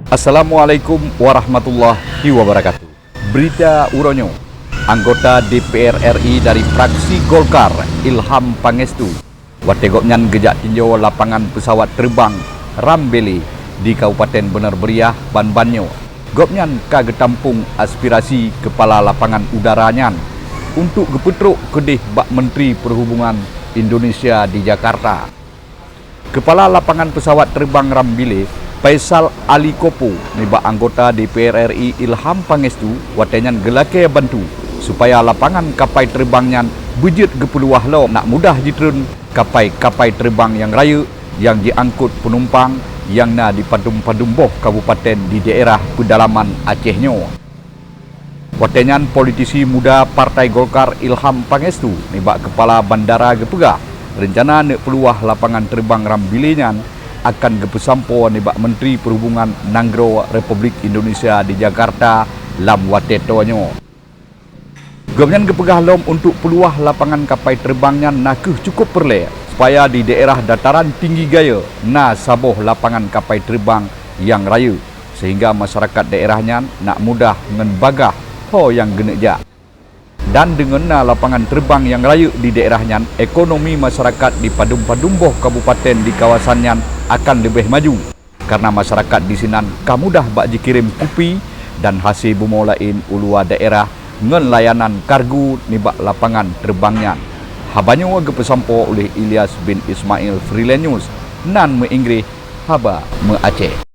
Assalamualaikum warahmatullahi wabarakatuh. Berita Uronyo, anggota DPR RI dari fraksi Golkar Ilham Pangestu wategoknyan gejak tinjau lapangan pesawat terbang Rambele di Kabupaten Bener Beriah, Banbanyo. Gopnyan kagetampung aspirasi kepala lapangan udaranya untuk gepetruk kedih Bak Menteri Perhubungan Indonesia di Jakarta. Kepala lapangan pesawat terbang Rambele Faisal Ali Kopo nibak anggota DPR RI Ilham Pangestu watenyan gelake bantu supaya lapangan kapal terbangnya bujut gepeluah lo nak mudah jitrun kapal terbang yang raya yang diangkut penumpang yang na di padum-padum boh kabupaten di daerah pedalaman Acehnya. Watenyan politisi muda Partai Golkar Ilham Pangestu nibak kepala bandara gepegah rencana nak peluah lapangan terbang Rambilenyan akan gepesampo nibak Menteri Perhubungan Nanggro Republik Indonesia di Jakarta lam watetonyo. Gomnyan gepegah lom untuk peluah lapangan kapal terbangnya nakuh cukup perle supaya di daerah dataran tinggi gaya na saboh lapangan kapal terbang yang raya sehingga masyarakat daerahnya nak mudah ngenbagah ho yang geneja. Dan dengan lapangan terbang yang raya di daerahnya, ekonomi masyarakat di padum-padumboh kabupaten di kawasannya akan lebih maju. Karena masyarakat di sinan kamudah bak dikirim kupi dan hasil bumo lain ulua daerah ngen layanan kargo nibak lapangan terbangnya. Habanyo gepesampo oleh Ilyas bin Ismail Freelance News nan me Inggris haba me Aceh.